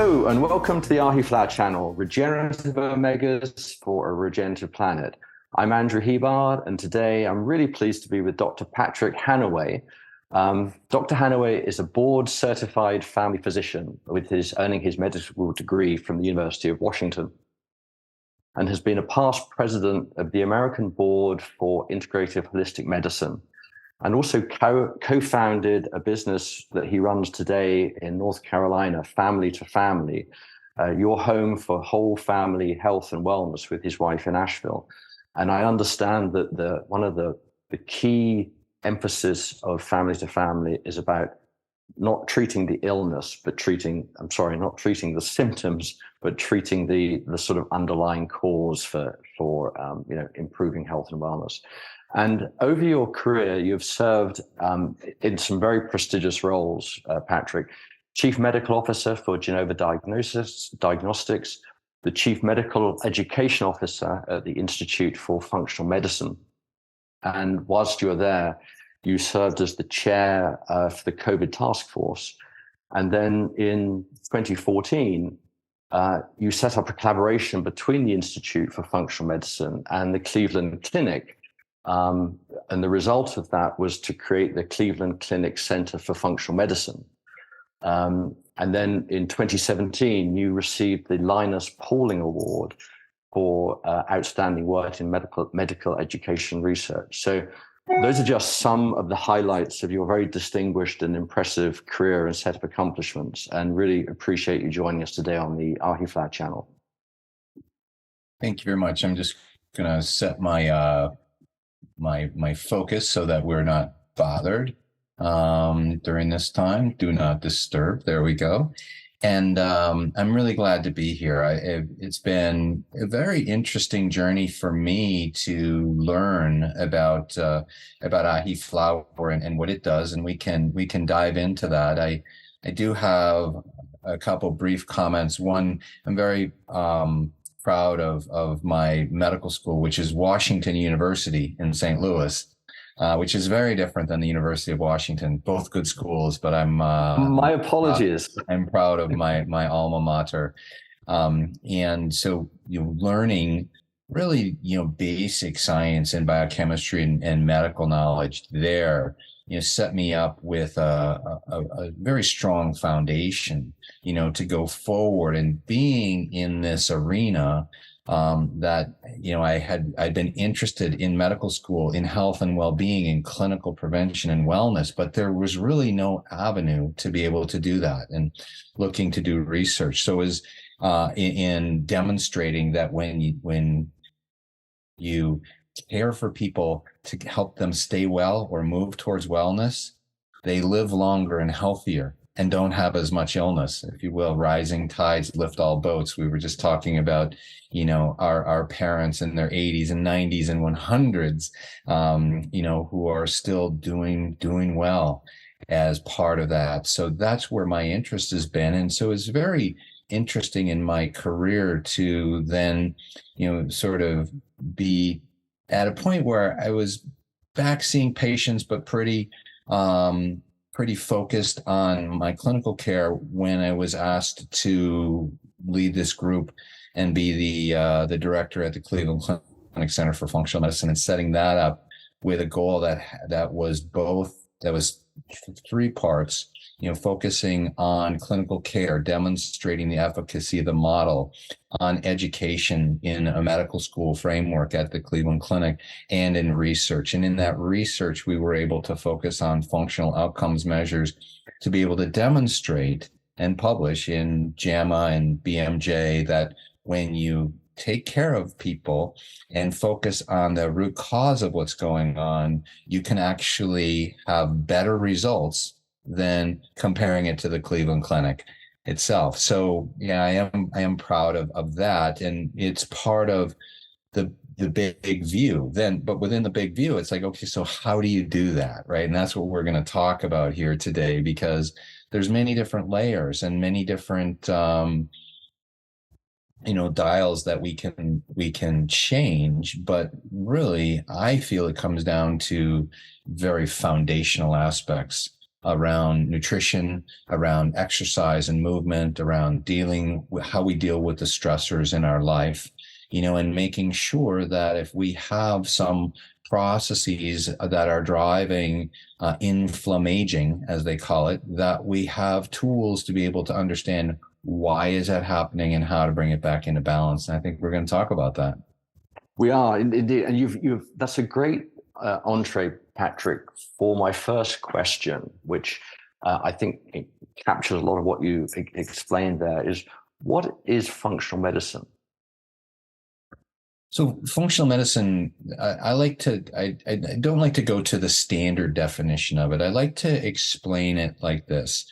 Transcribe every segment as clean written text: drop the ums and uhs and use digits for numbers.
Hello and welcome to the Flower channel, Regenerative Omegas for a Regenerative Planet. I'm Andrew Hebard, and today I'm really pleased to be with Dr. Patrick Hanaway. Dr. Hanaway is a board-certified family physician with earning his medical degree from the University of Washington, and has been a past president of the American Board for Integrative Holistic Medicine, and also co-founded a business that he runs today in North Carolina, Family to Family, your home for whole family health and wellness, with his wife in Asheville. And I understand that one of the key emphasis of Family to Family is about not treating the illness, but not treating the symptoms, but treating the sort of underlying cause for improving health and wellness. And over your career, you've served in some very prestigious roles, Patrick. Chief Medical Officer for Genova Diagnostics, the Chief Medical Education Officer at the Institute for Functional Medicine. And whilst you were there, you served as the chair for the COVID task force. And then in 2014, you set up a collaboration between the Institute for Functional Medicine and the Cleveland Clinic. And the result of that was to create the Cleveland Clinic Center for Functional Medicine. And then in 2017, you received the Linus Pauling Award for outstanding work in medical education research. So those are just some of the highlights of your very distinguished and impressive career and set of accomplishments, and really appreciate you joining us today on the Flower channel. Thank you very much. I'm just going to set my my focus so that we're not bothered during this time. Do not disturb. There we go. And I'm really glad to be here. It's been a very interesting journey for me to learn about Flower and what it does, and we can dive into that. I do have a couple brief comments. One, I'm very proud of my medical school, which is Washington University in St. Louis, which is very different than the University of Washington. Both good schools, but my apologies. I'm proud of my alma mater, and so learning really basic science and biochemistry and medical knowledge there set me up with a very strong foundation to go forward. And being in this arena that I'd been interested in medical school, in health and well-being, in clinical prevention and wellness, but there was really no avenue to be able to do that, and looking to do research. So is in demonstrating that when you care for people to help them stay well or move towards wellness, they live longer and healthier and don't have as much illness, if you will. Rising tides lift all boats. We were just talking about, our parents in their 80s and 90s and 100s, who are still doing well as part of that. So that's where my interest has been. And so it's very interesting in my career to then, sort of be at a point where I was back seeing patients, but pretty focused on my clinical care, when I was asked to lead this group and be the director at the Cleveland Clinic Center for Functional Medicine, and setting that up with a goal that was three parts. Focusing on clinical care, demonstrating the efficacy of the model, on education in a medical school framework at the Cleveland Clinic, and in research. And in that research, we were able to focus on functional outcomes measures to be able to demonstrate and publish in JAMA and BMJ that when you take care of people and focus on the root cause of what's going on, you can actually have better results than comparing it to the Cleveland Clinic itself. So yeah, I am proud of that. And it's part of the big view then, but within the big view, it's like, okay, so how do you do that? Right. And that's what we're going to talk about here today, because there's many different layers and many different, dials that we can change. But really, I feel it comes down to very foundational aspects around nutrition, around exercise and movement, around dealing with how we deal with the stressors in our life, and making sure that if we have some processes that are driving inflammaging, as they call it, that we have tools to be able to understand why is that happening and how to bring it back into balance. And I think we're going to talk about that. We are indeed, and that's a great entree, Patrick, for my first question, which I think it captures a lot of what you explained there. Is what is functional medicine? So functional medicine, I don't like to go to the standard definition of it. I like to explain it like this.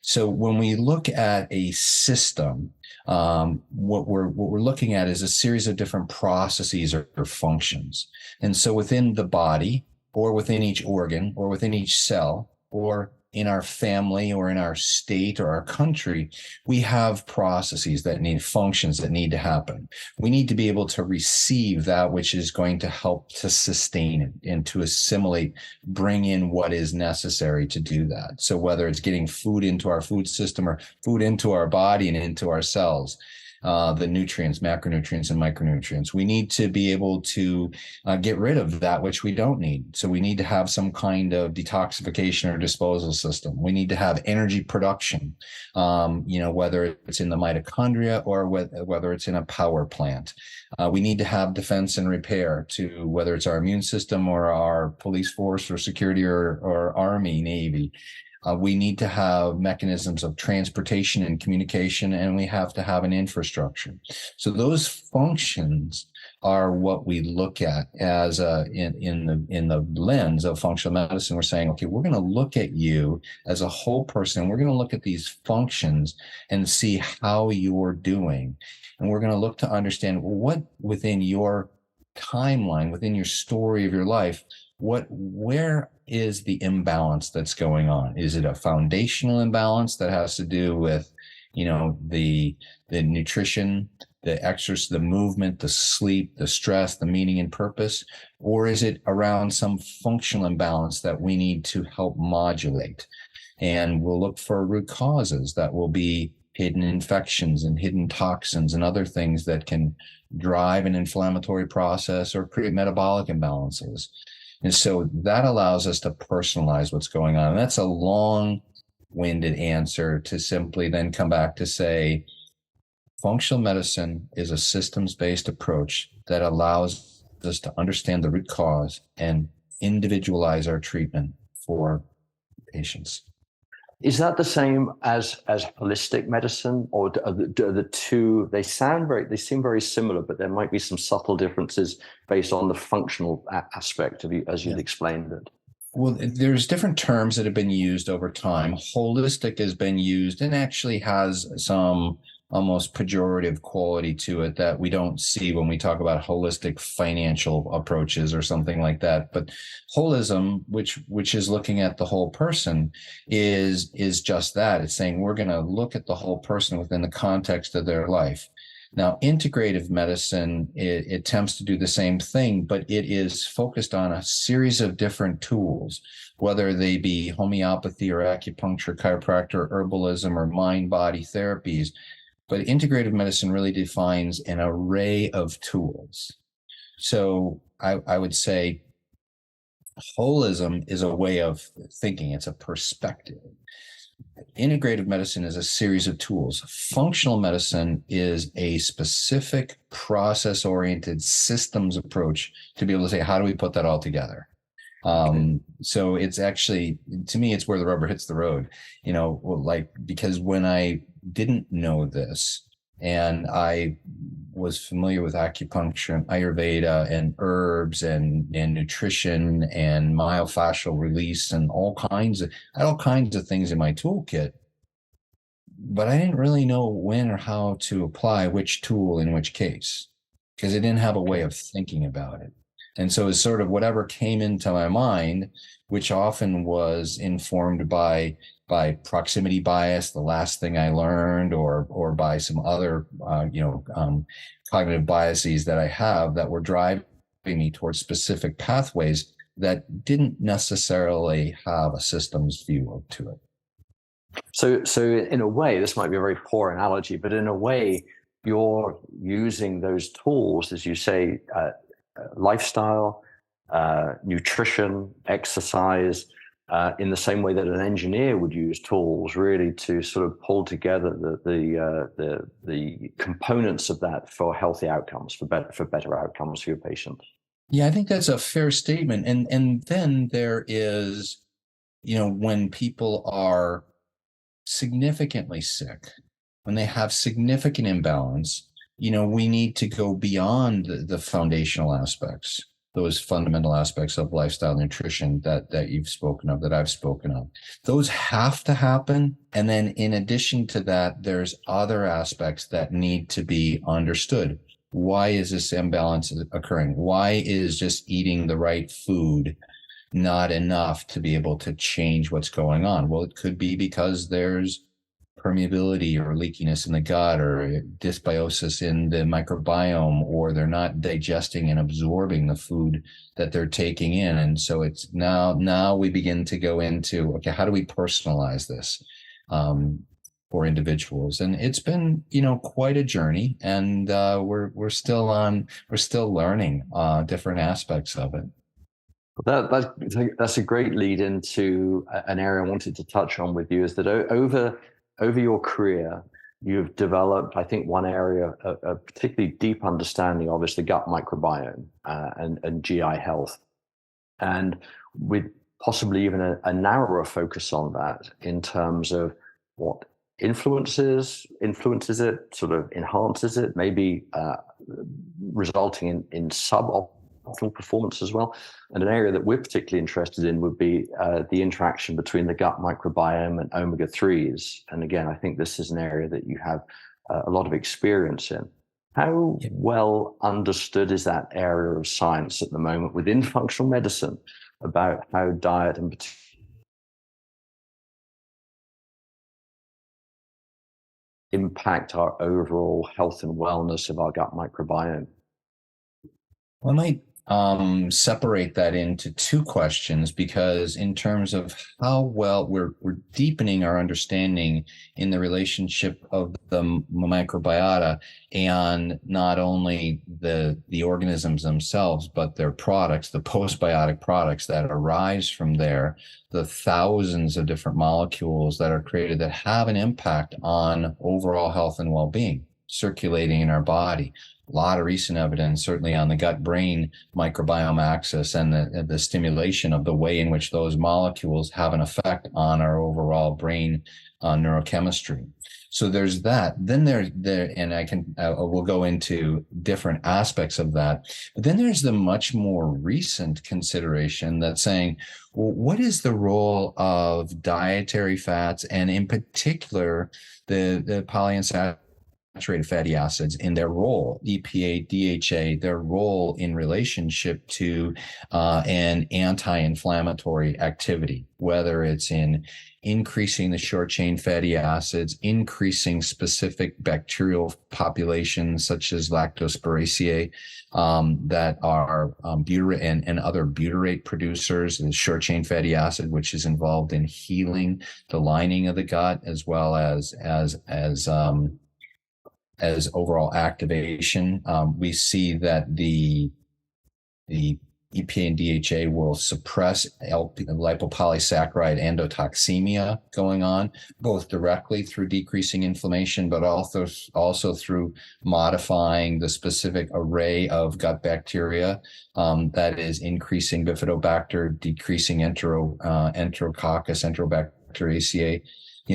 So when we look at a system, what we're looking at is a series of different processes or functions. And so within the body, or within each organ, or within each cell, or in our family, or in our state, or our country, we have processes that need functions that need to happen. We need to be able to receive that which is going to help to sustain it and to assimilate, bring in what is necessary to do that. So whether it's getting food into our food system or food into our body and into our cells, the nutrients, macronutrients and micronutrients. We need to be able to get rid of that which we don't need. So we need to have some kind of detoxification or disposal system. We need to have energy production, whether it's in the mitochondria or whether it's in a power plant. We need to have defense and repair to whether it's our immune system or our police force or security or Army, Navy. We need to have mechanisms of transportation and communication, and we have to have an infrastructure. So those functions are what we look at as in the lens of functional medicine. We're saying, okay, we're going to look at you as a whole person. We're going to look at these functions and see how you're doing. And we're going to look to understand what within your timeline, within your story of your life, where is the imbalance that's going on? Is it a foundational imbalance that has to do with, the nutrition, the exercise, the movement, the sleep, the stress, the meaning and purpose? Or is it around some functional imbalance that we need to help modulate? And we'll look for root causes that will be hidden infections and hidden toxins and other things that can drive an inflammatory process or create metabolic imbalances. And so that allows us to personalize what's going on. And that's a long-winded answer to simply then come back to say, functional medicine is a systems-based approach that allows us to understand the root cause and individualize our treatment for patients. Is that the same as holistic medicine, or are the two? They seem very similar, but there might be some subtle differences based on the functional aspect of you, as you'd explained it. Well, there's different terms that have been used over time. Holistic has been used and actually has some almost pejorative quality to it that we don't see when we talk about holistic financial approaches or something like that. But holism, which is looking at the whole person, is just that. It's saying we're going to look at the whole person within the context of their life. Now, integrative medicine, it attempts to do the same thing, but it is focused on a series of different tools, whether they be homeopathy or acupuncture, chiropractor, herbalism, or mind-body therapies. But integrative medicine really defines an array of tools. So I would say holism is a way of thinking. It's a perspective. Integrative medicine is a series of tools. Functional medicine is a specific process-oriented systems approach to be able to say, how do we put that all together? So it's actually, to me, it's where the rubber hits the road, because when I didn't know this and I was familiar with acupuncture and Ayurveda and herbs and nutrition and myofascial release and I had all kinds of things in my toolkit, but I didn't really know when or how to apply which tool in which case, because I didn't have a way of thinking about it. And so it's sort of whatever came into my mind, which often was informed by proximity bias, the last thing I learned, or by some other, cognitive biases that I have that were driving me towards specific pathways. that didn't necessarily have a systems view to it. So in a way, this might be a very poor analogy, but in a way, you're using those tools, as you say, lifestyle, nutrition, exercise, in the same way that an engineer would use tools, really to sort of pull together the components of that for healthy outcomes, for better outcomes for your patients. Yeah, I think that's a fair statement. And then there is, when people are significantly sick, when they have significant imbalance, we need to go beyond the foundational aspects, those fundamental aspects of lifestyle nutrition that you've spoken of, that I've spoken of. Those have to happen. And then in addition to that, there's other aspects that need to be understood. Why is this imbalance occurring? Why is just eating the right food not enough to be able to change what's going on? Well, it could be because there's permeability or leakiness in the gut, or dysbiosis in the microbiome, or they're not digesting and absorbing the food that they're taking in. And so it's now we begin to go into, okay, how do we personalize this for individuals? And it's been, quite a journey, and we're still learning different aspects of it. That's a great lead into an area I wanted to touch on with you, is that over your career, you've developed, I think, one area a particularly deep understanding of is the gut microbiome and GI health, and with possibly even a narrower focus on that in terms of what influences it, sort of enhances it, maybe resulting in suboptimal performance as well. And an area that we're particularly interested in would be the interaction between the gut microbiome and omega-3s. And again, I think this is an area that you have a lot of experience in. How well understood is that area of science at the moment within functional medicine about how diet and impact our overall health and wellness of our gut microbiome? Well, I might separate that into two questions, because in terms of how well we're deepening our understanding in the relationship of the microbiota, and not only the organisms themselves, but their products, the postbiotic products that arise from there, the thousands of different molecules that are created that have an impact on overall health and well-being circulating in our body. A lot of recent evidence, certainly on the gut-brain microbiome axis, and the stimulation of the way in which those molecules have an effect on our overall brain neurochemistry. So there's that. Then and we'll go into different aspects of that. But then there's the much more recent consideration that's saying, well, what is the role of dietary fats, and in particular the polyunsaturated fatty acids, in their role, EPA, DHA, their role in relationship to an anti-inflammatory activity, whether it's in increasing the short chain fatty acids, increasing specific bacterial populations such as Lactospiraceae that are butyrate and other butyrate producers, and short chain fatty acid, which is involved in healing the lining of the gut, as well as overall activation. We see that the EPA and DHA will suppress lipopolysaccharide endotoxemia going on, both directly through decreasing inflammation, but also through modifying the specific array of gut bacteria, that is increasing Bifidobacter, decreasing Enterococcus, Enterobacteriaceae.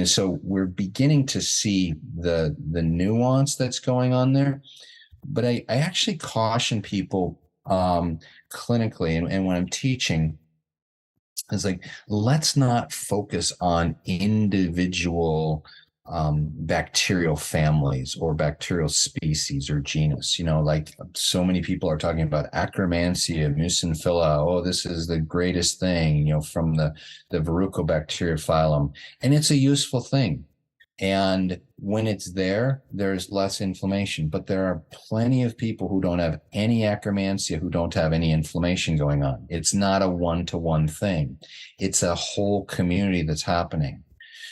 So we're beginning to see the nuance that's going on there. But I actually caution people clinically, and when I'm teaching, it's like, let's not focus on individual bacterial families or bacterial species or genus. Like so many people are talking about Akkermansia, Mucinphila. Oh, this is the greatest thing, from the Verrucobacteria phylum. And it's a useful thing. And when it's there, there's less inflammation. But there are plenty of people who don't have any akkermansia, who don't have any inflammation going on. It's not a one-to-one thing. It's a whole community that's happening.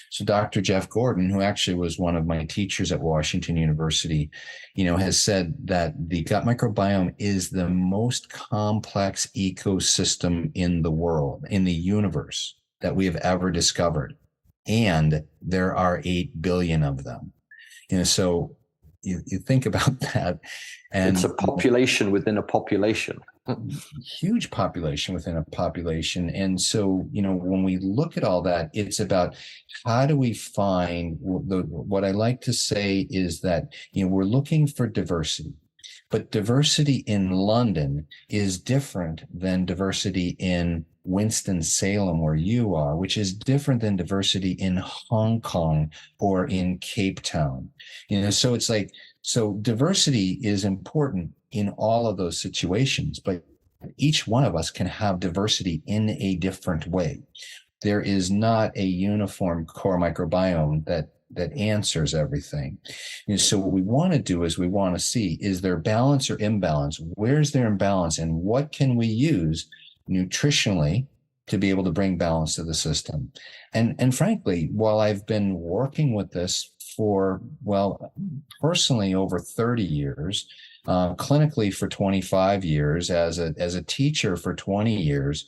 So Dr. Jeff Gordon, who actually was one of my teachers at Washington University, has said that the gut microbiome is the most complex ecosystem in the world, in the universe, that we have ever discovered. And there are 8 billion of them. So you think about that. And it's a population within a population. Huge population within a population. And so, when we look at all that, it's about how do we find what I like to say is that, we're looking for diversity, but diversity in London is different than diversity in Winston-Salem, where you are, which is different than diversity in Hong Kong or in Cape Town. So it's like, so diversity is important in all of those situations, but each one of us can have diversity in a different way. There is not a uniform core microbiome that answers everything. So what we want to do is we want to see, is there balance or imbalance? Where's there imbalance, and what can we use nutritionally to be able to bring balance to the system? And frankly, while I've been working with this for, personally over 30 years, clinically for 25 years, as a teacher for 20 years,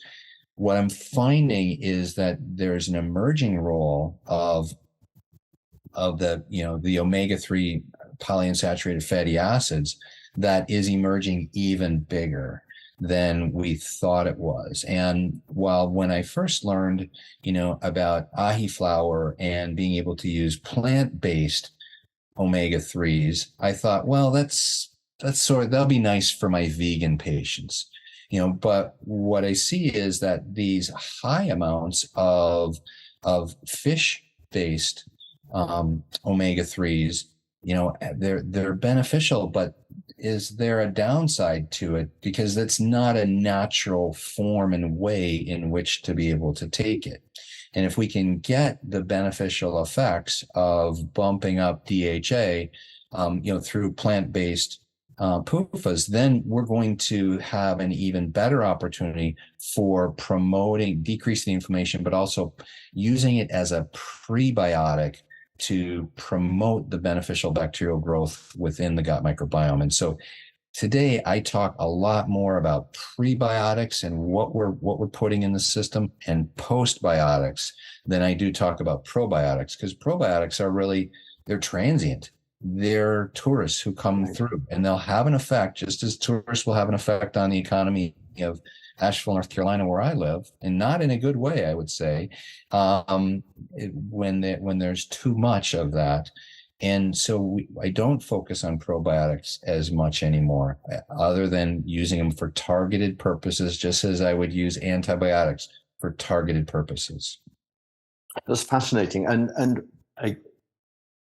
what I'm finding is that there's an emerging role of the omega-3 polyunsaturated fatty acids that is emerging even bigger than we thought it was. And while when I first learned, about ahi flour and being able to use plant-based omega-3s, I thought, that'll be nice for my vegan patients. But what I see is that these high amounts of fish-based omega-3s, they're beneficial, but is there a downside to it? Because that's not a natural form and way in which to be able to take it. And if we can get the beneficial effects of bumping up DHA, through plant-based PUFAs, then we're going to have an even better opportunity for promoting, decreasing inflammation, but also using it as a prebiotic to promote the beneficial bacterial growth within the gut microbiome. And so today I talk a lot more about prebiotics and what we're putting in the system, and postbiotics, than I do talk about probiotics, because probiotics are they're transient. They're tourists who come through, and they'll have an effect, just as tourists will have an effect on the economy of Asheville, North Carolina, where I live, and not in a good way, I would say, when there's too much of that. And so I don't focus on probiotics as much anymore, other than using them for targeted purposes, just as I would use antibiotics for targeted purposes. That's fascinating. And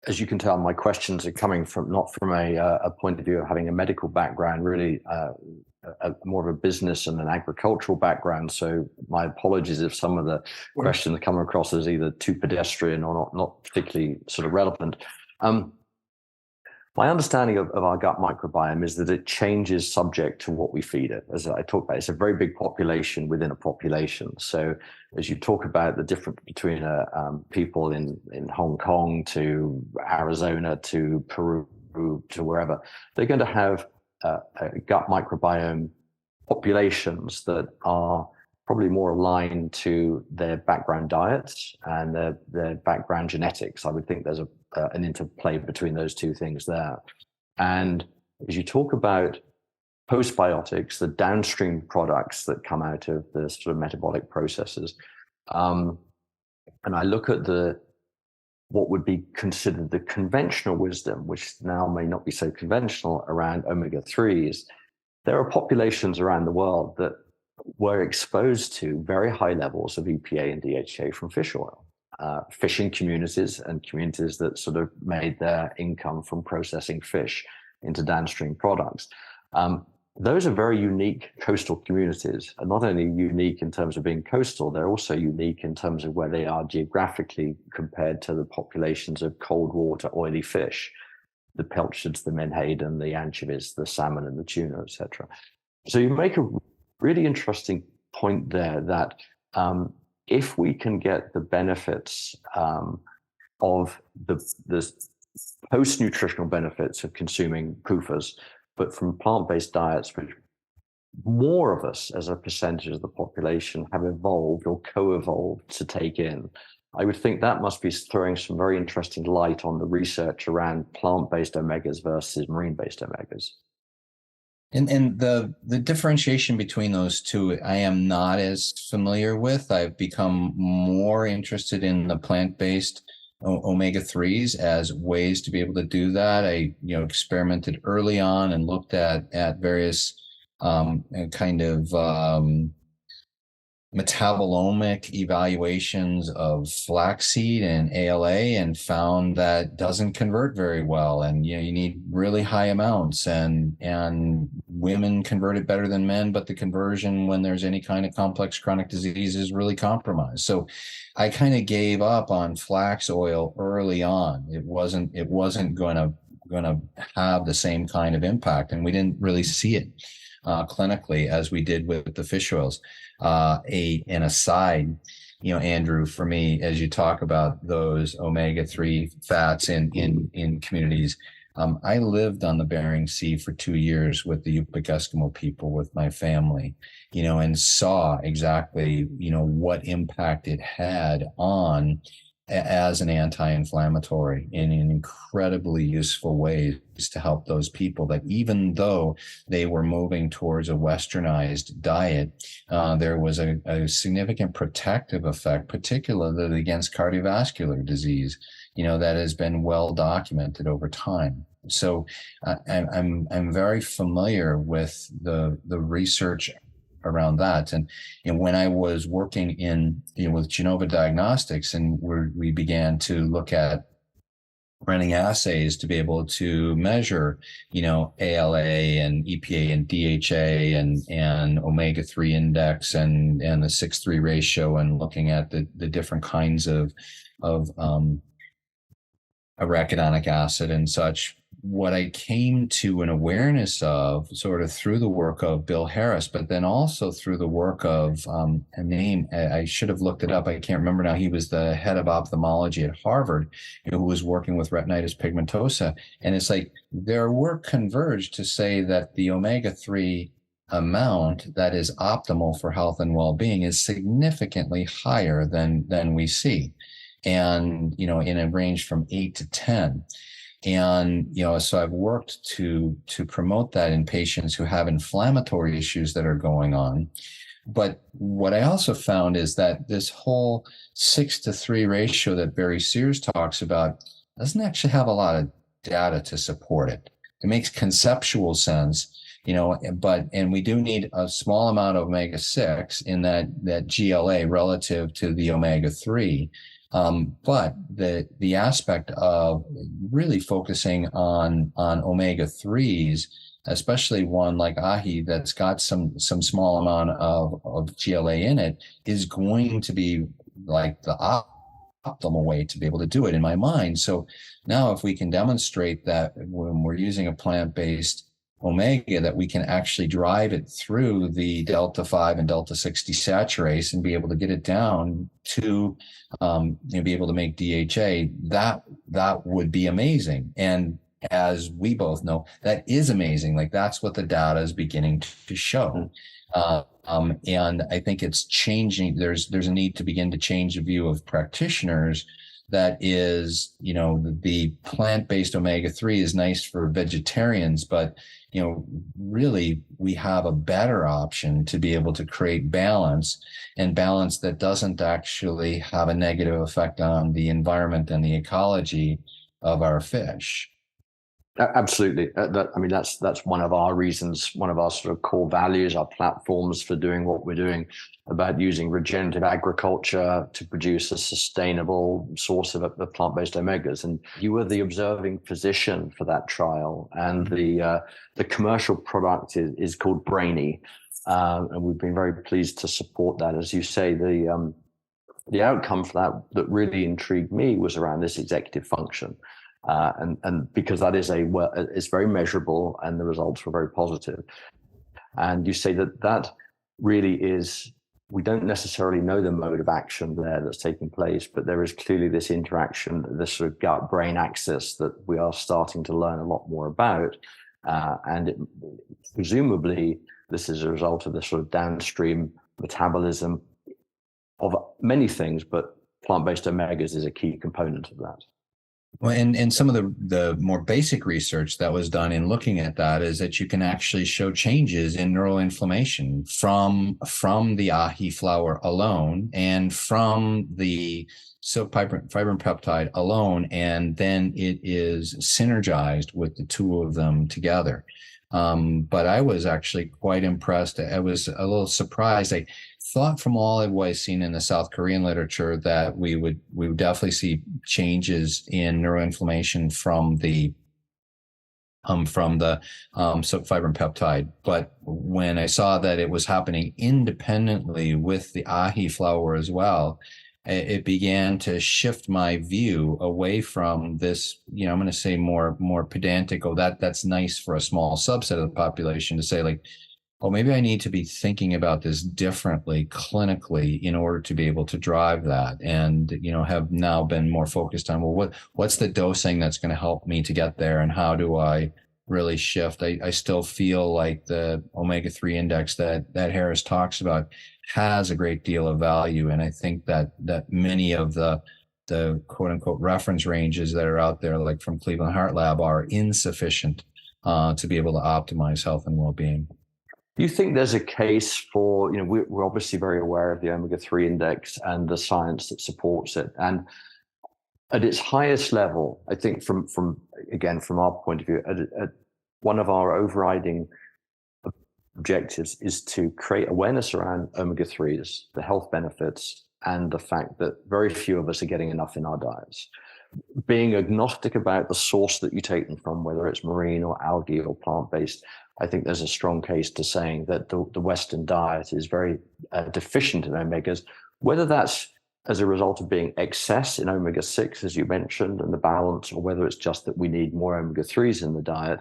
as you can tell, my questions are coming not from a point of view of having a medical background, really more of a business and an agricultural background. So my apologies if some of the questions come across as either too pedestrian or not particularly sort of relevant. My understanding of our gut microbiome is that it changes subject to what we feed it. As I talked about, it's a very big population within a population. So as you talk about the difference between people in Hong Kong to Arizona to Peru to wherever, they're going to have gut microbiome populations that are probably more aligned to their background diets and their background genetics. I would think there's an interplay between those two things there. And as you talk about postbiotics, the downstream products that come out of the sort of metabolic processes, and I look at what would be considered the conventional wisdom, which now may not be so conventional, around omega-3s, there are populations around the world that were exposed to very high levels of EPA and DHA from fish oil. Fishing communities and communities that sort of made their income from processing fish into downstream products. those are very unique coastal communities, and not only unique in terms of being coastal, they're also unique in terms of where they are geographically compared to the populations of cold water oily fish, the pilchards, the menhaden, the anchovies, the salmon and the tuna, etc. So you make a really interesting point there that if we can get the benefits of the post-nutritional benefits of consuming PUFAs, but from plant-based diets, which more of us as a percentage of the population have evolved or co-evolved to take in, I would think that must be throwing some very interesting light on the research around plant-based omegas versus marine-based omegas. And the differentiation between those two, I am not as familiar with. I've become more interested in the plant-based omega-3s as ways to be able to do that. I experimented early on and looked at various kind of metabolomic evaluations of flaxseed and ALA, and found that doesn't convert very well. And you need really high amounts, and women convert it better than men, but the conversion when there's any kind of complex chronic disease is really compromised. So I kind of gave up on flax oil early on. It wasn't going to have the same kind of impact, and we didn't really see it clinically as we did with the fish oils. An aside, Andrew, for me, as you talk about those omega-3 fats in communities, I lived on the Bering Sea for 2 years with the Yupik Eskimo people with my family, and saw exactly, what impact it had on as an anti-inflammatory in incredibly useful ways to help those people, that even though they were moving towards a westernized diet, there was a significant protective effect, particularly against cardiovascular disease, that has been well documented over time. So I'm very familiar with the research around that. And when I was working with Genova Diagnostics, and we began to look at running assays to be able to measure, ALA and EPA and DHA and omega-3 index and the 6:3 ratio, and looking at the different kinds of arachidonic acid and such, what I came to an awareness of sort of through the work of Bill Harris, but then also through the work of a name, I should have looked it up, I can't remember now. He was the head of ophthalmology at Harvard, who was working with retinitis pigmentosa. And it's like their work converged to say that the omega-3 amount that is optimal for health and well-being is significantly higher than we see. And, in a range from 8 to 10. And, so I've worked to promote that in patients who have inflammatory issues that are going on. But what I also found is that this whole 6:3 ratio that Barry Sears talks about doesn't actually have a lot of data to support it. It makes conceptual sense, and we do need a small amount of omega-6 in that GLA relative to the omega-3. But the aspect of really focusing on omega-3s, especially one like ahi that's got some small amount of GLA in it, is going to be like the optimal way to be able to do it in my mind. So now if we can demonstrate that when we're using a plant-based omega, that we can actually drive it through the delta 5 and delta 6 desaturase and be able to get it down to be able to make DHA, that would be amazing. And as we both know, that is amazing. Like that's what the data is beginning to show. And I think it's changing. There's a need to begin to change the view of practitioners. That is, the plant-based omega-3 is nice for vegetarians, but, really we have a better option to be able to create balance, and balance that doesn't actually have a negative effect on the environment and the ecology of our fish. Absolutely. That's one of our reasons, one of our sort of core values, our platforms for doing what we're doing, about using regenerative agriculture to produce a sustainable source of the plant-based omegas. And you were the observing physician for that trial, and the commercial product is called Brainy, and we've been very pleased to support that. As you say, the outcome for that really intrigued me was around this executive function. And because that is it's very measurable, and the results were very positive. And you say that really is, we don't necessarily know the mode of action there that's taking place, but there is clearly this interaction, this sort of gut-brain axis that we are starting to learn a lot more about. And presumably this is a result of the sort of downstream metabolism of many things, but plant-based omegas is a key component of that. Well, and some of the more basic research that was done in looking at that is that you can actually show changes in neuroinflammation from the ahi flower alone, and from the silk fibrin peptide alone, and then it is synergized with the two of them together. But I was actually quite impressed. I was a little surprised. I thought from all I've always seen in the South Korean literature that we would definitely see changes in neuroinflammation from the silk fibrin peptide. But when I saw that it was happening independently with the ahi flower as well, it began to shift my view away from this, I'm going to say more pedantic, that's nice for a small subset of the population, to say like, oh, maybe I need to be thinking about this differently clinically in order to be able to drive that. And, have now been more focused on, well, what's the dosing that's going to help me to get there, and how do I really shift? I still feel like the omega-3 index that Harris talks about has a great deal of value. And I think that many of the quote unquote reference ranges that are out there, like from Cleveland Heart Lab, are insufficient to be able to optimize health and well-being. Do you think there's a case for, we're obviously very aware of the omega-3 index and the science that supports it. And at its highest level, I think from our point of view, at one of our overriding objectives is to create awareness around omega-3s, the health benefits, and the fact that very few of us are getting enough in our diets. Being agnostic about the source that you take them from, whether it's marine or algae or plant-based, I think there's a strong case to saying that the Western diet is very deficient in omegas, whether that's as a result of being excess in omega-6, as you mentioned, and the balance, or whether it's just that we need more omega-3s in the diet.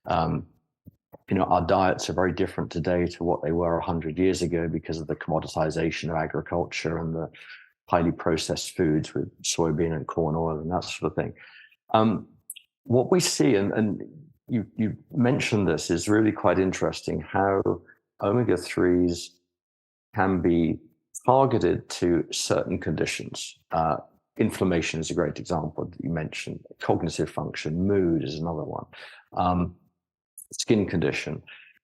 Our diets are very different today to what they were 100 years ago because of the commoditization of agriculture and the highly processed foods with soybean and corn oil and that sort of thing. What we see, and you mentioned this, is really quite interesting, how omega-3s can be targeted to certain conditions. Inflammation is a great example that you mentioned. Cognitive function, mood is another one. Skin condition.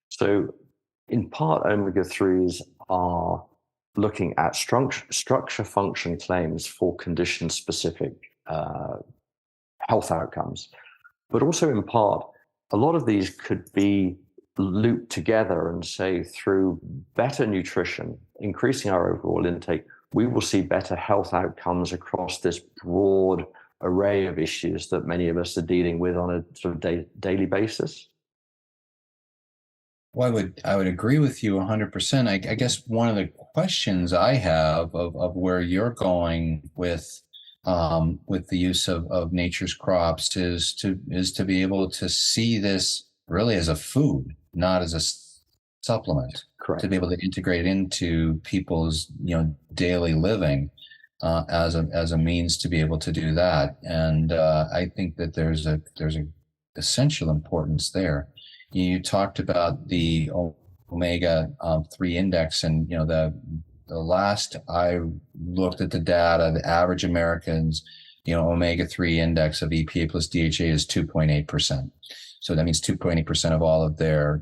So in part, omega-3s are looking at structure function claims for condition-specific health outcomes. But also in part, a lot of these could be looped together and say, through better nutrition, increasing our overall intake, we will see better health outcomes across this broad array of issues that many of us are dealing with on a sort of daily basis. Well, I would agree with you 100%. I guess one of the questions I have of where you're going with the use of nature's crops is to be able to see this really as a food, not as a supplement. Correct. To be able to integrate into people's daily living as a means to be able to do that. And I think that there's a essential importance there. You talked about the omega-3 index, and the last I looked at the data, the average Americans, omega-3 index of EPA plus DHA is 2.8%. So that means 2.8% of all of their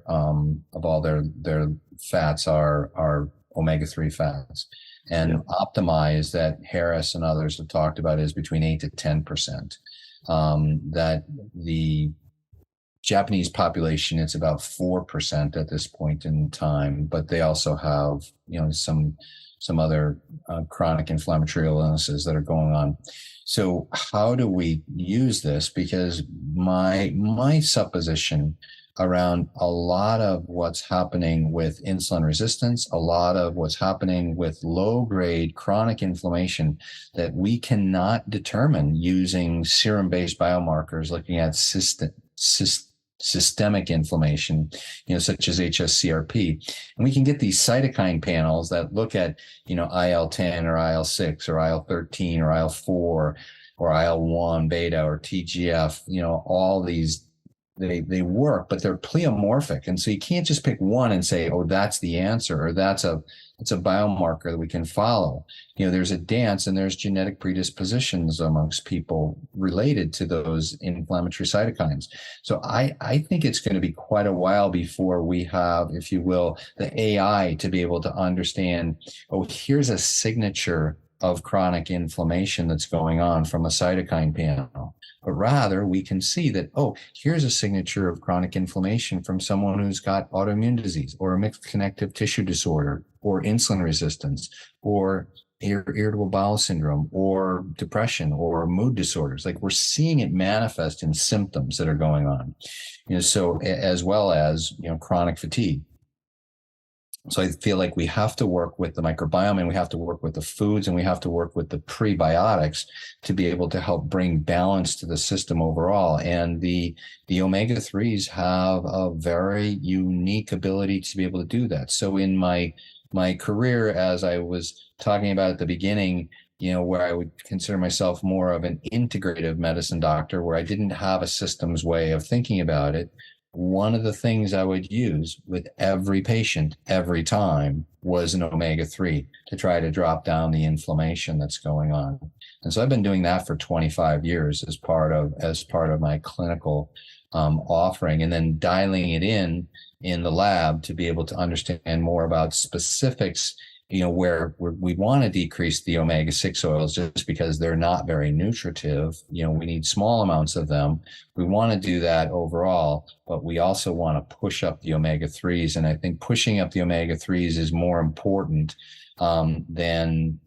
fats are omega-3 fats. And optimized, that Harris and others have talked about, is between 8 to 10%. That the Japanese population, it's about 4% at this point in time, but they also have, some other chronic inflammatory illnesses that are going on. So how do we use this? Because my supposition around a lot of what's happening with insulin resistance, a lot of what's happening with low-grade chronic inflammation that we cannot determine using serum-based biomarkers, looking at systemic inflammation, such as HSCRP. And we can get these cytokine panels that look at, IL-10 or IL-6 or IL-13 or IL-4 or IL-1 beta or TGF, all these, they work, but they're pleomorphic. And so you can't just pick one and say, oh, that's the answer, or it's a biomarker that we can follow. There's a dance and there's genetic predispositions amongst people related to those inflammatory cytokines. So I think it's going to be quite a while before we have, if you will, the AI to be able to understand, oh, here's a signature of chronic inflammation that's going on from a cytokine panel. But rather, we can see that, oh, here's a signature of chronic inflammation from someone who's got autoimmune disease or a mixed connective tissue disorder or insulin resistance or irritable bowel syndrome or depression or mood disorders. Like, we're seeing it manifest in symptoms that are going on, so as well as, chronic fatigue. So I feel like we have to work with the microbiome, and we have to work with the foods, and we have to work with the prebiotics to be able to help bring balance to the system overall. And the omega-3s have a very unique ability to be able to do that. So in my career, as I was talking about at the beginning, where I would consider myself more of an integrative medicine doctor, where I didn't have a systems way of thinking about it, one of the things I would use with every patient every time was an omega-3 to try to drop down the inflammation that's going on. And so I've been doing that for 25 years as part of my clinical offering, and then dialing it in the lab to be able to understand more about specifics, where we want to decrease the omega-6 oils just because they're not very nutritive. We need small amounts of them. We want to do that overall, but we also want to push up the omega-3s. And I think pushing up the omega-3s is more important than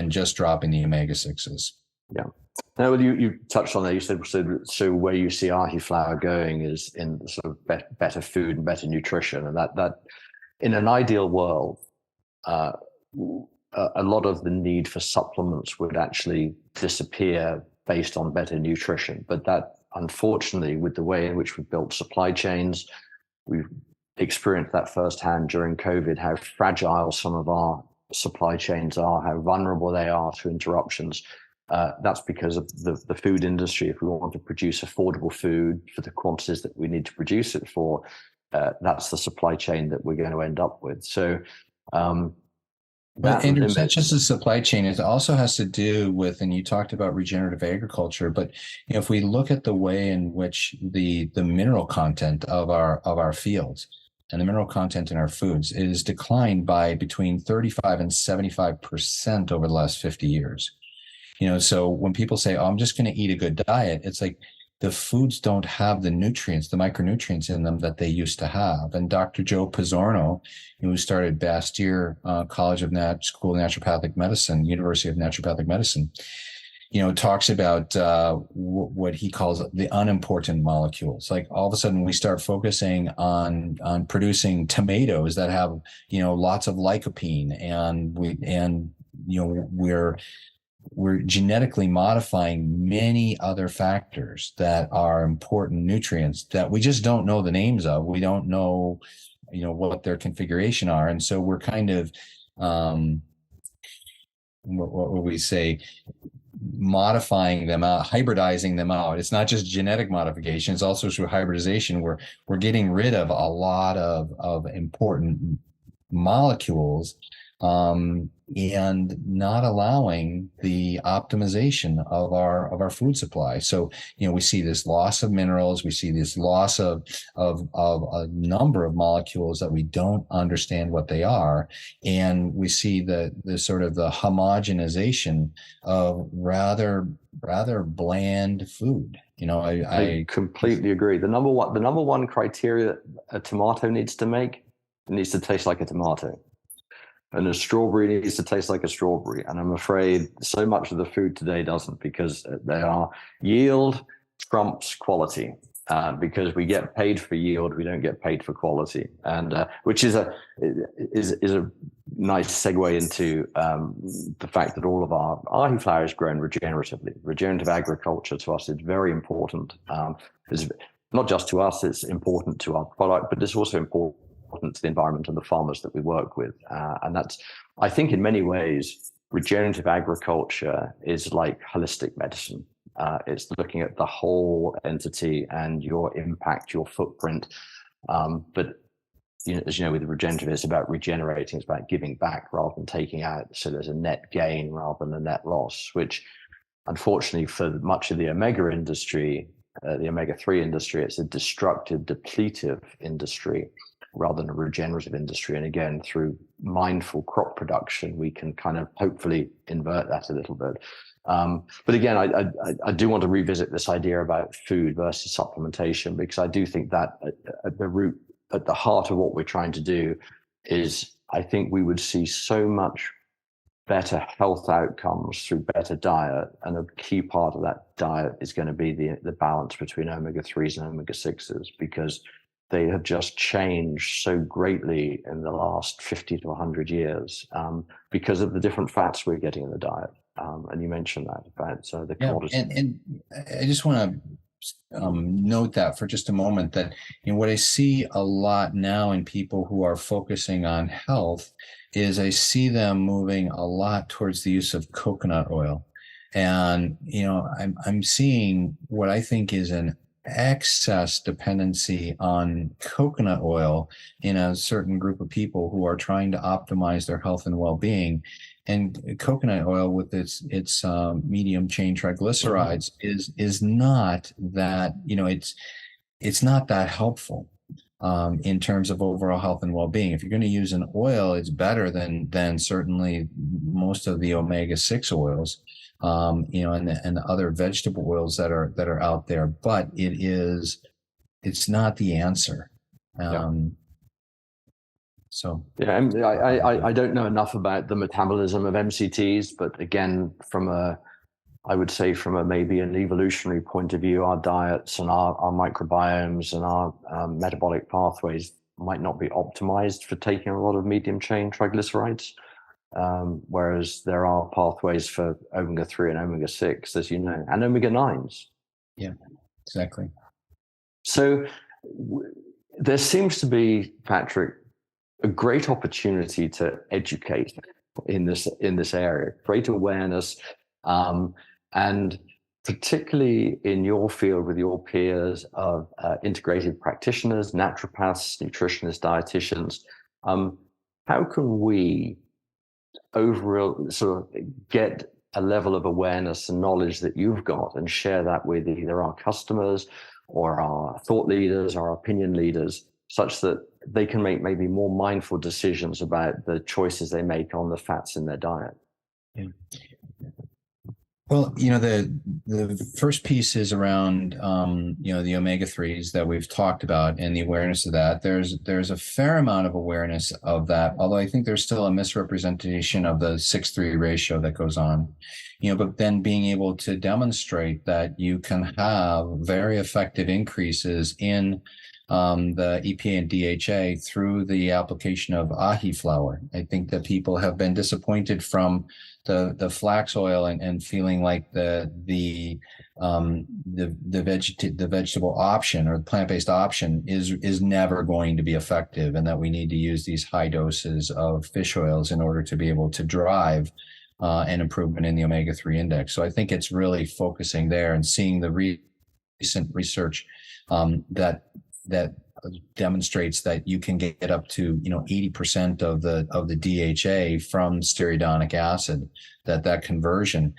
just dropping the omega-6s. Yeah. Now, you touched on that. You said, so where you see Ahiflower going is in sort of better food and better nutrition, and that in an ideal world, a lot of the need for supplements would actually disappear based on better nutrition. But that, unfortunately, with the way in which we've built supply chains, we've experienced that firsthand during COVID, how fragile some of our supply chains are, how vulnerable they are to interruptions. That's because of the food industry. If we want to produce affordable food for the quantities that we need to produce it for, that's the supply chain that we're going to end up with. So, but Andrew, it's not just the supply chain. It also has to do with, and you talked about regenerative agriculture, but if we look at the way in which the mineral content of our fields and the mineral content in our foods is declined by between 35 and 75% over the last 50 years. So when people say, oh, I'm just going to eat a good diet, it's like, the foods don't have the nutrients, the micronutrients in them that they used to have. And Dr. Joe Pizzorno, who started Bastyr College of School of Naturopathic Medicine, University of Naturopathic Medicine, talks about what he calls the unimportant molecules. Like, all of a sudden we start focusing on producing tomatoes that have, lots of lycopene, and we're genetically modifying many other factors that are important nutrients that we just don't know the names of. We don't know, what their configuration are. And so we're kind of, what would we say, modifying them out, hybridizing them out. It's not just genetic modification, it's also through hybridization. We're getting rid of a lot of important molecules, and not allowing the optimization of our food supply. So, we see this loss of minerals, we see this loss of a number of molecules that we don't understand what they are. And we see the sort of the homogenization of rather rather bland food. I completely agree. The number one criteria a tomato needs to make, it needs to taste like a tomato. And a strawberry needs to taste like a strawberry. And I'm afraid so much of the food today doesn't, because they are yield trumps quality. Because we get paid for yield, we don't get paid for quality, and which is a nice segue into the fact that all of our ahi flower is grown regeneratively. Regenerative agriculture to us is very important. It's not just to us; it's important to our product, but it's also important to the environment and the farmers that we work with. And that's, I think, in many ways, regenerative agriculture is like holistic medicine. It's looking at the whole entity and your impact, your footprint. But as you know, with regenerative, it's about regenerating, it's about giving back rather than taking out. So there's a net gain rather than a net loss, which unfortunately for much of the omega industry, the omega-3 industry, it's a destructive, depletive industry rather than a regenerative industry. And again, through mindful crop production, we can kind of hopefully invert that a little bit. But again, I do want to revisit this idea about food versus supplementation, because I do think that at the heart of what we're trying to do is, I think we would see so much better health outcomes through better diet. And a key part of that diet is going to be the balance between omega-3s and omega-6s, because they have just changed so greatly in the last 50 to 100 years because of the different fats we're getting in the diet. And you mentioned that about the commodities. And I just want to note that for just a moment, that what I see a lot now in people who are focusing on health is I see them moving a lot towards the use of coconut oil. And, I'm seeing what I think is an excess dependency on coconut oil in a certain group of people who are trying to optimize their health and well-being. And coconut oil with its medium chain triglycerides is not that, it's not that helpful in terms of overall health and well-being. If you're going to use an oil, it's better than certainly most of the omega-6 oils, and other vegetable oils that are out there. But it's not the answer. So yeah, I don't know enough about the metabolism of MCTs, but again, I would say from maybe an evolutionary point of view, our diets and our microbiomes and our metabolic pathways might not be optimized for taking a lot of medium chain triglycerides, whereas there are pathways for omega-3 and omega-6, as you know, and omega-9s. Yeah, exactly. So there seems to be, Patrick, a great opportunity to educate in this area, great awareness, and particularly in your field with your peers of integrative practitioners, naturopaths, nutritionists, dietitians. How can we overall sort of get a level of awareness and knowledge that you've got and share that with either our customers or our thought leaders, our opinion leaders, such that they can make maybe more mindful decisions about the choices they make on the fats in their diet? Yeah. Well, the first piece is around, the omega-3s that we've talked about and the awareness of that. There's a fair amount of awareness of that, although I think there's still a misrepresentation of the 6:3 ratio that goes on, but then being able to demonstrate that you can have very effective increases in the EPA and DHA through the application of ahi flour. I think that people have been disappointed from the flax oil and feeling like the vegetable option or the plant-based option is never going to be effective, and that we need to use these high doses of fish oils in order to be able to drive an improvement in the omega-3 index. So I think it's really focusing there and seeing the recent research that demonstrates that you can get up to 80% of the DHA from stearidonic acid. That conversion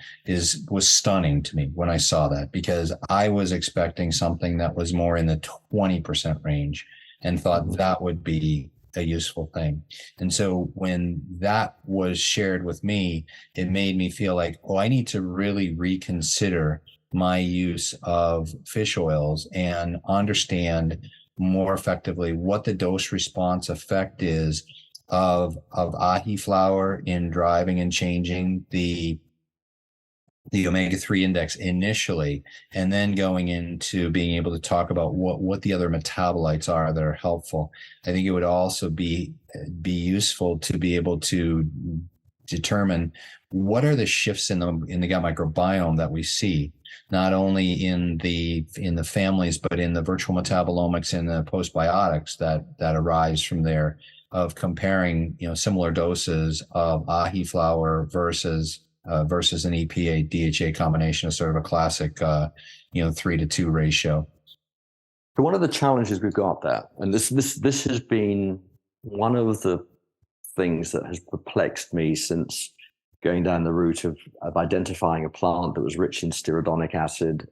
was stunning to me when I saw that, because I was expecting something that was more in the 20% range and thought that would be a useful thing. And so when that was shared with me, it made me feel like, oh, I need to really reconsider my use of fish oils and understand more effectively what the dose response effect is of ahi flour in driving and changing the omega-3 index initially, and then going into being able to talk about what the other metabolites are that are helpful. I think it would also be useful to be able to determine what are the shifts in the gut microbiome that we see, not only in the families, but in the virtual metabolomics and the postbiotics that arise from there, of comparing, similar doses of ahi flour versus an EPA DHA combination, is sort of a classic 3-to-2 ratio. So one of the challenges we've got there, and this has been one of the things that has perplexed me since going down the route of identifying a plant that was rich in stearidonic acid.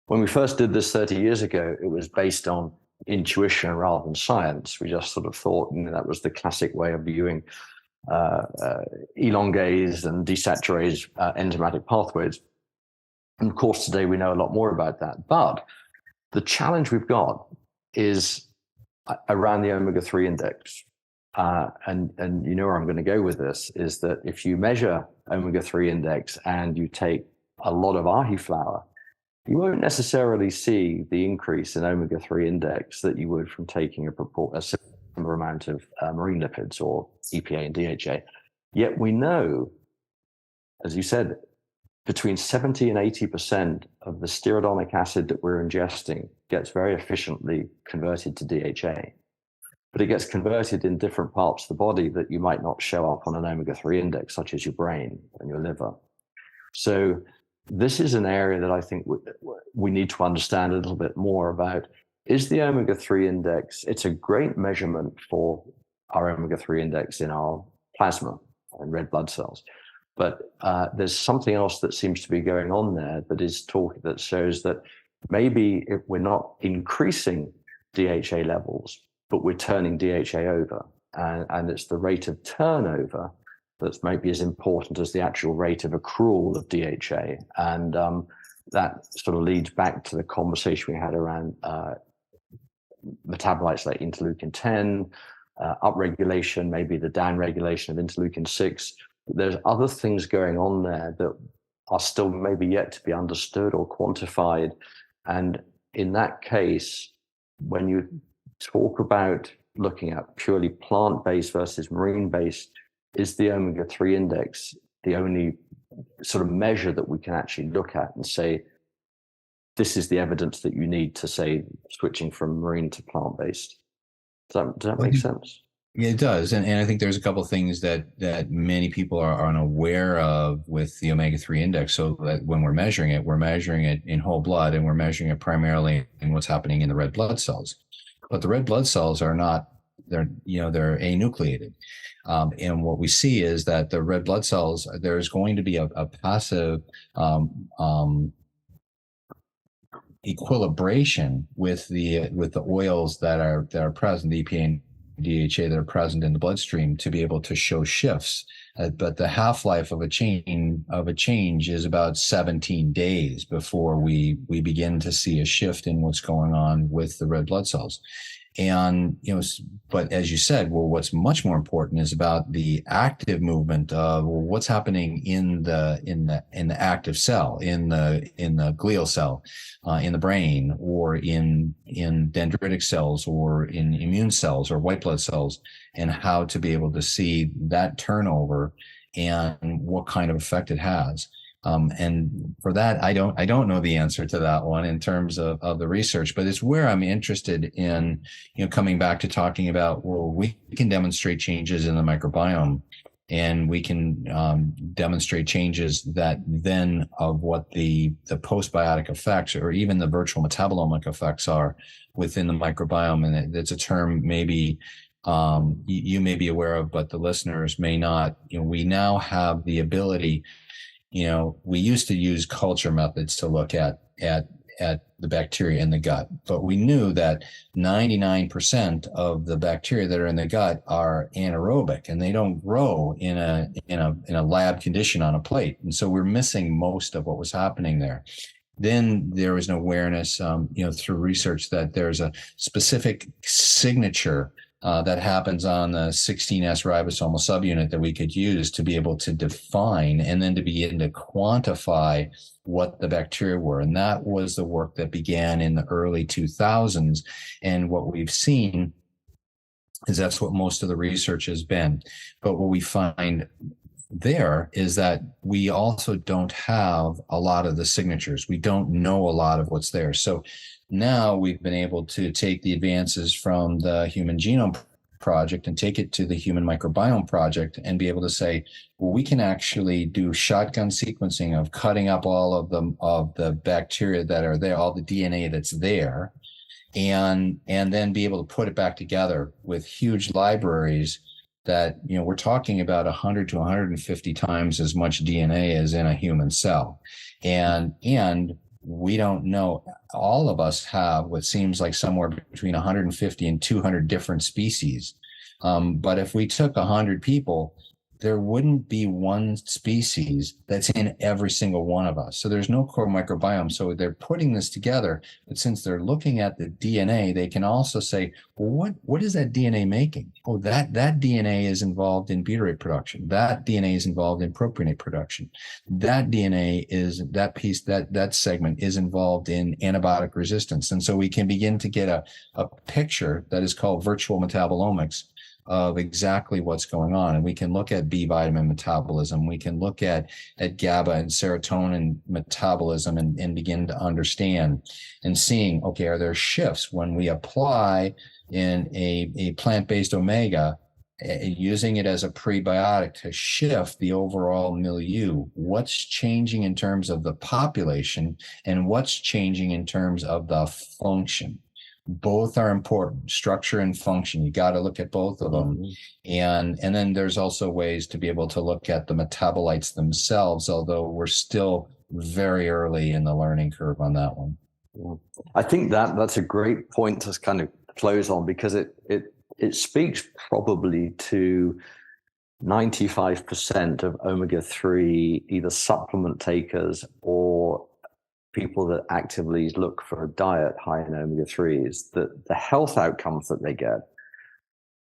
When we first did this 30 years ago, it was based on intuition rather than science. We just sort of thought that was the classic way of viewing elongase and desaturase enzymatic pathways. And of course, today we know a lot more about that. But the challenge we've got is around the omega-3 index. And you know where I'm going to go with this, is that if you measure omega-3 index and you take a lot of ahi flour, you won't necessarily see the increase in omega-3 index that you would from taking a similar amount of marine lipids or EPA and DHA. Yet we know, as you said, between 70 and 80% of the stearidonic acid that we're ingesting gets very efficiently converted to DHA. But it gets converted in different parts of the body that you might not show up on an omega-3 index, such as your brain and your liver. So this is an area that I think we need to understand a little bit more about. Is the omega-3 index, it's a great measurement for our omega-3 index in our plasma and red blood cells. But there's something else that seems to be going on there that shows that maybe if we're not increasing DHA levels, but we're turning DHA over. And it's the rate of turnover that's maybe as important as the actual rate of accrual of DHA. And that sort of leads back to the conversation we had around metabolites like interleukin-10, upregulation, maybe the downregulation of interleukin-6. There's other things going on there that are still maybe yet to be understood or quantified. And in that case, when you talk about looking at purely plant-based versus marine-based, is the omega-3 index the only sort of measure that we can actually look at and say, this is the evidence that you need to say switching from marine to plant-based? Does that make sense? It does. And I think there's a couple of things that many people are unaware of with the omega-3 index. So that when we're measuring it in whole blood, and we're measuring it primarily in what's happening in the red blood cells. But the red blood cells are not, they're anucleated. And what we see is that the red blood cells, there's going to be a passive equilibration with the oils that are present, the EPA and DHA that are present in the bloodstream, to be able to show shifts. But the half-life of a change is about 17 days before we begin to see a shift in what's going on with the red blood cells. And, but as you said, well, what's much more important is about the active movement of what's happening in the active cell, in the glial cell, in the brain, or in dendritic cells, or in immune cells or white blood cells, and how to be able to see that turnover and what kind of effect it has. And for that, I don't know the answer to that one in terms of the research, but it's where I'm interested in, coming back to talking about, well, we can demonstrate changes in the microbiome, and we can demonstrate changes that then of what the postbiotic effects, or even the virtual metabolomic effects, are within the microbiome. And it's a term maybe you may be aware of, but the listeners may not. We now have the ability. We used to use culture methods to look at at the bacteria in the gut. But we knew that 99% of the bacteria that are in the gut are anaerobic, and they don't grow in a lab condition on a plate. And so we're missing most of what was happening there. Then there was an awareness, through research, that there's a specific signature that happens on the 16S ribosomal subunit that we could use to be able to define and then to begin to quantify what the bacteria were. And that was the work that began in the early 2000s. And what we've seen is that's what most of the research has been. But what we find there is that we also don't have a lot of the signatures. We don't know a lot of what's there. So now we've been able to take the advances from the Human Genome Project and take it to the Human Microbiome Project and be able to say, well, we can actually do shotgun sequencing of cutting up all of the bacteria that are there, all the DNA that's there, and then be able to put it back together with huge libraries that, we're talking about 100 to 150 times as much DNA as in a human cell. And we don't know, all of us have what seems like somewhere between 150 and 200 different species. But if we took 100 people, there wouldn't be one species that's in every single one of us. So there's no core microbiome. So they're putting this together, but since they're looking at the DNA, they can also say, well, what is that DNA making? Oh, that DNA is involved in butyrate production. That DNA is involved in propionate production. That DNA is, that piece, that segment is involved in antibiotic resistance. And so we can begin to get a picture that is called virtual metabolomics of exactly what's going on. And we can look at B vitamin metabolism. We can look at GABA and serotonin metabolism and begin to understand and seeing, okay, are there shifts when we apply in a plant-based omega, using it as a prebiotic to shift the overall milieu? What's changing in terms of the population and what's changing in terms of the function? Both are important, structure and function. You got to look at both of them. And then there's also ways to be able to look at the metabolites themselves, although we're still very early in the learning curve on that one. I think that's a great point to kind of close on, because it speaks probably to 95% of omega-3 either supplement takers or people that actively look for a diet high in omega-3s, that the health outcomes that they get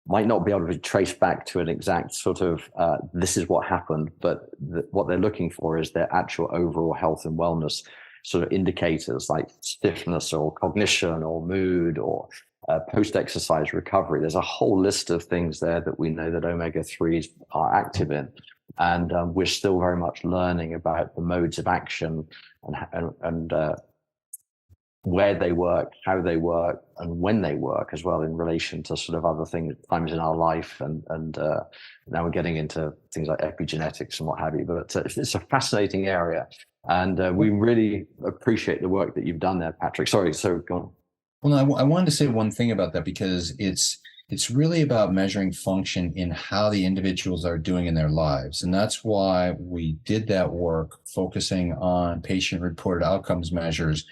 might not be able to be traced back to an exact sort of this is what happened, but what they're looking for is their actual overall health and wellness sort of indicators like stiffness or cognition or mood or post-exercise recovery. There's a whole list of things there that we know that omega-3s are active in. And we're still very much learning about the modes of action and where they work, how they work, and when they work as well in relation to sort of other things, times in our life. And now we're getting into things like epigenetics and what have you. But it's a fascinating area. And we really appreciate the work that you've done there, Patrick. Sorry, so go on. Well, no, I wanted to say one thing about that, because it's really about measuring function in how the individuals are doing in their lives. And that's why we did that work focusing on patient-reported outcomes measures,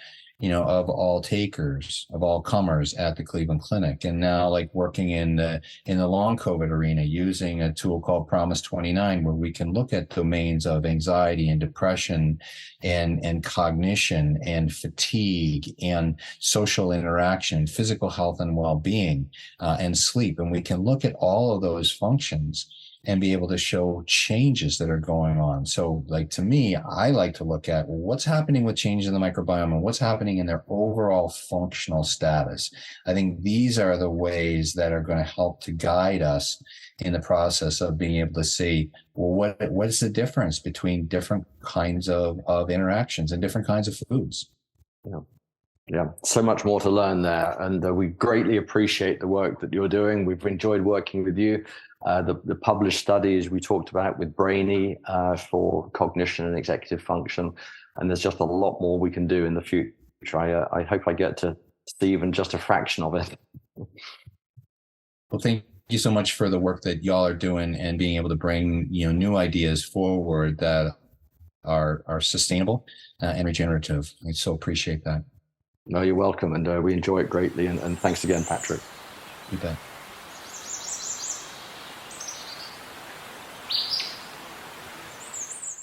of all takers, of all comers at the Cleveland Clinic. And now, like, working in the long COVID arena, using a tool called Promise 29, where we can look at domains of anxiety and depression and cognition and fatigue and social interaction, physical health and well-being, and sleep. And we can look at all of those functions and be able to show changes that are going on. So, like, to me, I like to look at what's happening with changes in the microbiome and what's happening in their overall functional status. I think these are the ways that are going to help to guide us in the process of being able to see, well, what is the difference between different kinds of interactions and different kinds of foods? Yeah, so much more to learn there. And we greatly appreciate the work that you're doing. We've enjoyed working with you. The published studies we talked about with Brainy for cognition and executive function. And there's just a lot more we can do in the future. I hope I get to see even just a fraction of it. Well, thank you so much for the work that y'all are doing and being able to bring new ideas forward that are sustainable and regenerative. I so appreciate that. No, you're welcome. And we enjoy it greatly. And thanks again, Patrick. You bet.